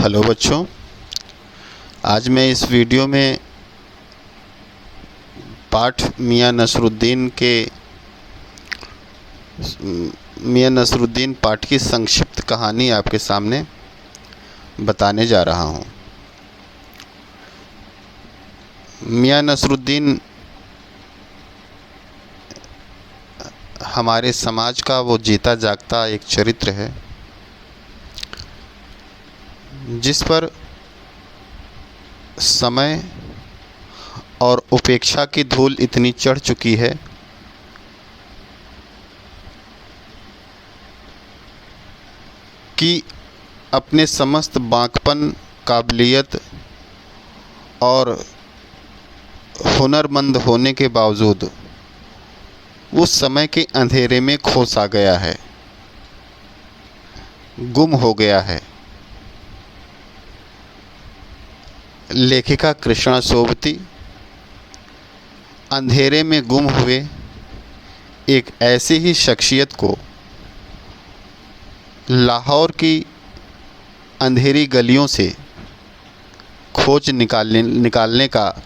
Hello बच्चों, आज मैं इस वीडियो में पाठ मियां नसरुद्दीन पाठ की संक्षिप्त कहानी आपके सामने बताने जा रहा हूं। मियां नसरुद्दीन हमारे समाज का वो जीता जागता एक चरित्र है जिस पर समय और उपेक्षा की धूल इतनी चढ़ चुकी है कि अपने समस्त बांकपन, काबिलियत और हुनरमंद होने के बावजूद उस समय के अंधेरे में खो सा गया है, गुम हो गया है। लेखिका कृष्णा सोबती अंधेरे में गुम हुए एक ऐसी ही शख्सियत को लाहौर की अंधेरी गलियों से खोज निकालने का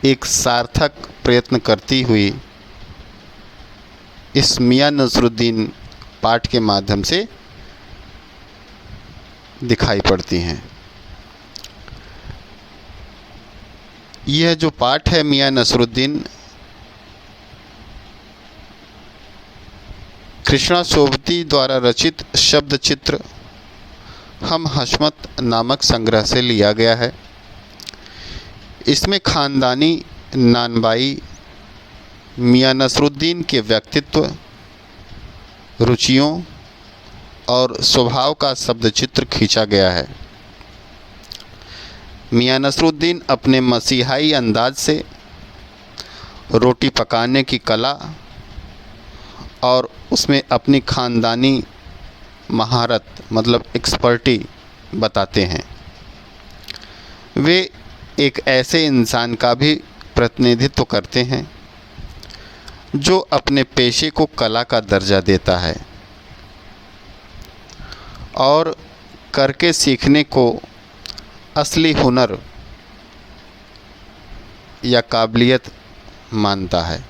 एक सार्थक प्रयत्न करती हुई इस मियां नसरुद्दीन पाठ के माध्यम से दिखाई पड़ती हैं। यह जो पाठ है मियां नसरुद्दीन कृष्णा सोबती द्वारा रचित शब्द चित्र हम हशमत नामक संग्रह से लिया गया है। इसमें खानदानी नानबाई मियां नसरुद्दीन के व्यक्तित्व, रुचियों और स्वभाव का शब्द चित्र खींचा गया है। मियां नसरुद्दीन अपने मसीहाई अंदाज से रोटी पकाने की कला और उसमें अपनी ख़ानदानी महारत मतलब एक्सपर्टी बताते हैं। वे एक ऐसे इंसान का भी प्रतिनिधित्व करते हैं जो अपने पेशे को कला का दर्जा देता है और करके सीखने को असली हुनर या काबिलियत मानता है।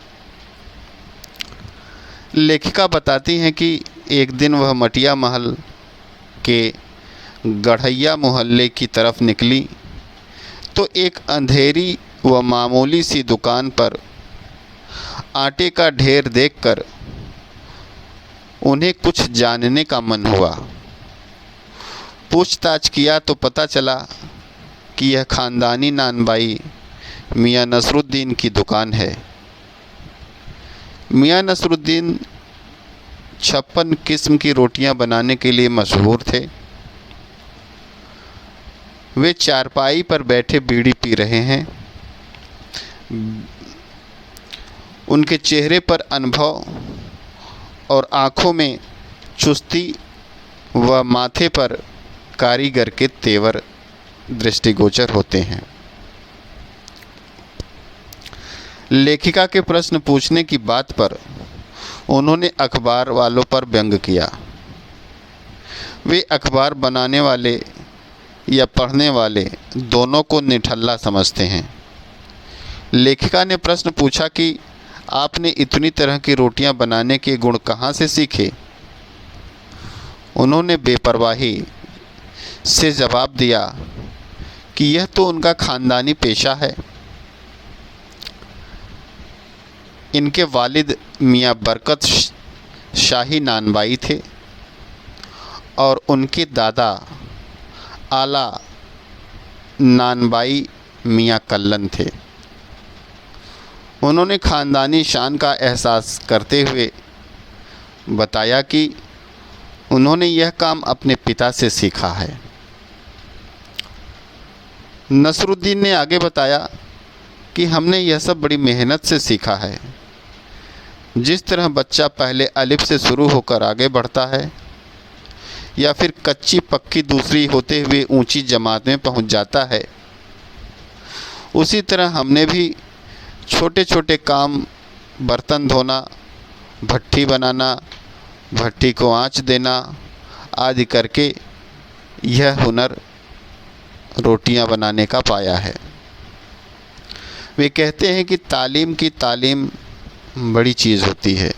लेखिका बताती हैं कि एक दिन वह मटिया महल के गढ़ैया मोहल्ले की तरफ निकली तो एक अंधेरी व मामूली सी दुकान पर आटे का ढेर देखकर उन्हें कुछ जानने का मन हुआ। पूछताछ किया तो पता चला कि यह ख़ानदानी नानबाई मियां नसरुद्दीन की दुकान है। मियां नसरुद्दीन 56 किस्म की रोटियां बनाने के लिए मशहूर थे। वे चारपाई पर बैठे बीड़ी पी रहे हैं। उनके चेहरे पर अनुभव और आँखों में चुस्ती व माथे पर कारीगर के तेवर दृष्टिगोचर होते हैं। लेखिका के प्रश्न पूछने की बात पर उन्होंने अखबार वालों पर व्यंग किया। वे अखबार बनाने वाले या पढ़ने वाले दोनों को निठल्ला समझते हैं। लेखिका ने प्रश्न पूछा कि आपने इतनी तरह की रोटियां बनाने के गुण कहाँ से सीखे? उन्होंने बेपरवाही से जवाब दिया कि यह तो उनका ख़ानदानी पेशा है। इनके वालिद मियां बरकत शाही नानबाई थे और उनके दादा आला नानबाई मियां कल्लन थे। उन्होंने ख़ानदानी शान का एहसास करते हुए बताया कि उन्होंने यह काम अपने पिता से सीखा है। नसरुद्दीन ने आगे बताया कि हमने यह सब बड़ी मेहनत से सीखा है। जिस तरह बच्चा पहले अलिफ से शुरू होकर आगे बढ़ता है या फिर कच्ची पक्की दूसरी होते हुए ऊंची जमात में पहुंच जाता है, उसी तरह हमने भी छोटे छोटे काम, बर्तन धोना, भट्ठी बनाना, भट्ठी को आँच देना आदि करके यह हुनर रोटियां बनाने का पाया है। वे कहते हैं कि तालीम की तालीम बड़ी चीज़ होती है।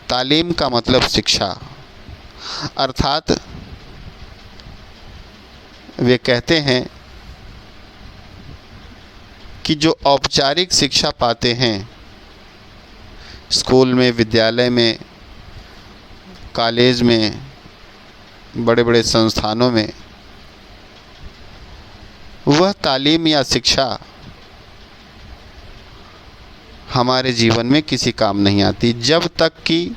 तालीम का मतलब शिक्षा, अर्थात वे कहते हैं कि जो औपचारिक शिक्षा पाते हैं स्कूल में, विद्यालय में, कॉलेज में, बड़े बड़े संस्थानों में, वह तालीम या शिक्षा हमारे जीवन में किसी काम नहीं आती जब तक कि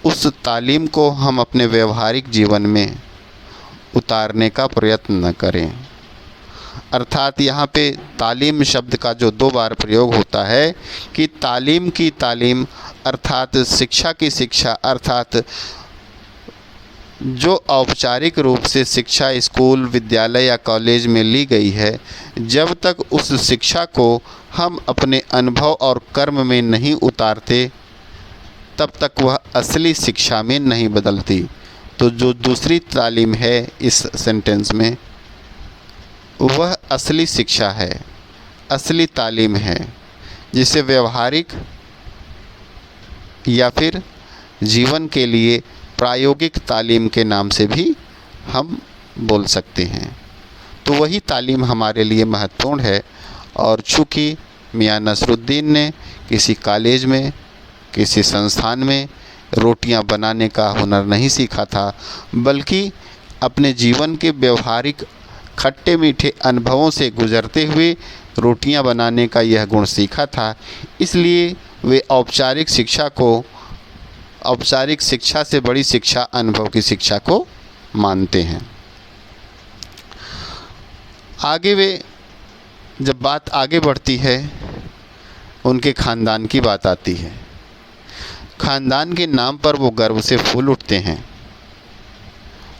उस तालीम को हम अपने व्यवहारिक जीवन में उतारने का प्रयत्न न करें। अर्थात यहाँ पे तालीम शब्द का जो 2 बार प्रयोग होता है कि तालीम की तालीम अर्थात शिक्षा की शिक्षा, अर्थात जो औपचारिक रूप से शिक्षा स्कूल, विद्यालय या कॉलेज में ली गई है, जब तक उस शिक्षा को हम अपने अनुभव और कर्म में नहीं उतारते तब तक वह असली शिक्षा में नहीं बदलती। तो जो दूसरी तालीम है इस सेंटेंस में, वह असली शिक्षा है, असली तालीम है, जिसे व्यवहारिक या फिर जीवन के लिए प्रायोगिक तालीम के नाम से भी हम बोल सकते हैं। तो वही तालीम हमारे लिए महत्वपूर्ण है। और चूँकि मियाँ नसरुद्दीन ने किसी कॉलेज में, किसी संस्थान में रोटियां बनाने का हुनर नहीं सीखा था, बल्कि अपने जीवन के व्यवहारिक खट्टे मीठे अनुभवों से गुजरते हुए रोटियां बनाने का यह गुण सीखा था। इसलिए वे औपचारिक शिक्षा से बड़ी शिक्षा अनुभव की शिक्षा को मानते हैं। आगे वे जब बात आगे बढ़ती है, उनके ख़ानदान की बात आती है। ख़ानदान के नाम पर वो गर्व से फूल उठते हैं।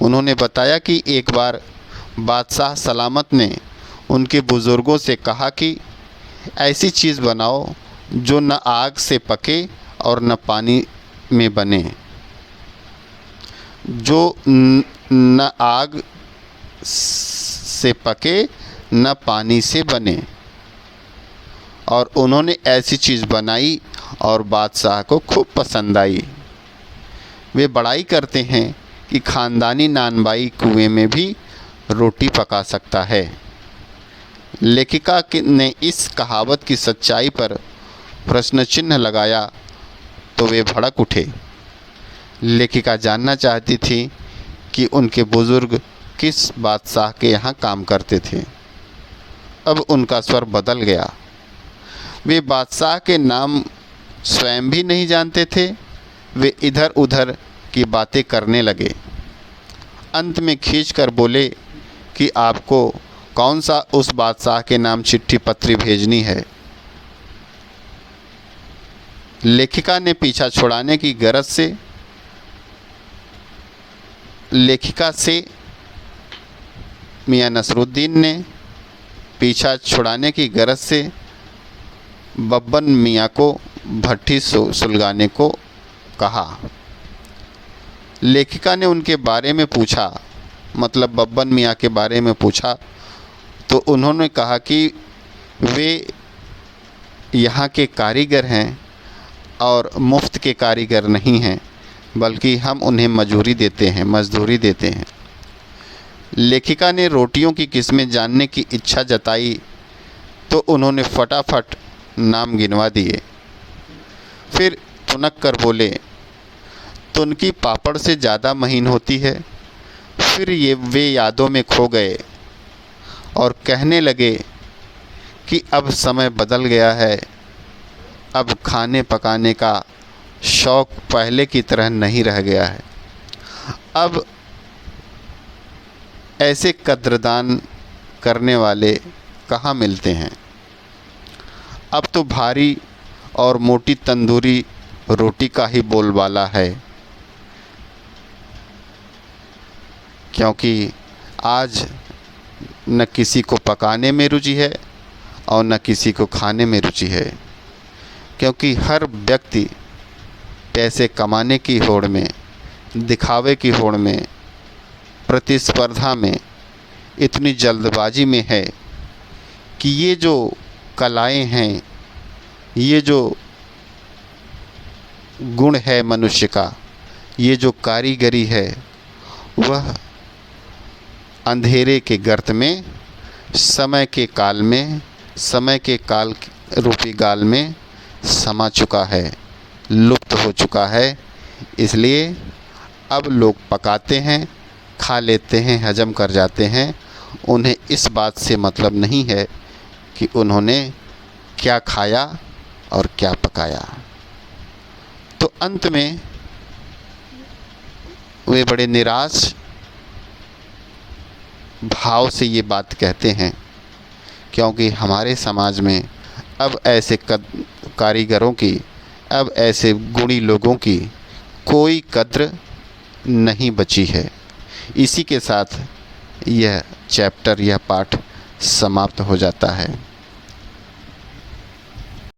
उन्होंने बताया कि एक बार बादशाह सलामत ने उनके बुज़ुर्गों से कहा कि ऐसी चीज़ बनाओ जो न आग से पके और न पानी में बने, जो न आग से पके न पानी से बने। और उन्होंने ऐसी चीज़ बनाई और बादशाह को खूब पसंद आई। वे बड़ाई करते हैं कि ख़ानदानी नानबाई कुएं में भी रोटी पका सकता है। लेखिका ने इस कहावत की सच्चाई पर प्रश्न चिन्ह लगाया तो वे भड़क उठे। लेखिका जानना चाहती थी कि उनके बुज़ुर्ग किस बादशाह के यहाँ काम करते थे। अब उनका स्वर बदल गया। वे बादशाह के नाम स्वयं भी नहीं जानते थे। वे इधर उधर की बातें करने लगे। अंत में खींचकर बोले कि आपको कौन सा उस बादशाह के नाम चिट्ठी पत्री भेजनी है। लेखिका ने पीछा छुड़ाने की गरज से मियाँ नसरुद्दीन ने पीछा छुड़ाने की गरज से बब्बन मियाँ को भट्ठी सुलगाने को कहा। लेखिका ने उनके बारे में पूछा, मतलब बब्बन मियाँ के बारे में पूछा, तो उन्होंने कहा कि वे यहाँ के कारीगर हैं और मुफ्त के कारीगर नहीं हैं, बल्कि हम उन्हें मजदूरी देते हैं। लेखिका ने रोटियों की किस्में जानने की इच्छा जताई तो उन्होंने फटाफट नाम गिनवा दिए। फिर तुनक कर बोले, तुनकी पापड़ से ज़्यादा महीन होती है। फिर वे यादों में खो गए और कहने लगे कि अब समय बदल गया है। अब खाने पकाने का शौक़ पहले की तरह नहीं रह गया है। अब ऐसे कद्रदान करने वाले कहाँ मिलते हैं। अब तो भारी और मोटी तंदूरी रोटी का ही बोलबाला है, क्योंकि आज न किसी को पकाने में रुचि है और न किसी को खाने में रुचि है, क्योंकि हर व्यक्ति पैसे कमाने की होड़ में, दिखावे की होड़ में, प्रतिस्पर्धा में इतनी जल्दबाजी में है कि ये जो कलाएं हैं, ये जो गुण है मनुष्य का, ये जो कारीगरी है, वह अंधेरे के गर्त में, समय के काल रूपी गाल में समा चुका है, लुप्त हो चुका है। इसलिए अब लोग पकाते हैं, खा लेते हैं, हजम कर जाते हैं। उन्हें इस बात से मतलब नहीं है कि उन्होंने क्या खाया और क्या पकाया। तो अंत में वे बड़े निराश भाव से ये बात कहते हैं, क्योंकि हमारे समाज में अब ऐसे कारीगरों की, अब ऐसे गुणी लोगों की कोई कद्र नहीं बची है। इसी के साथ यह चैप्टर, यह पाठ समाप्त हो जाता है।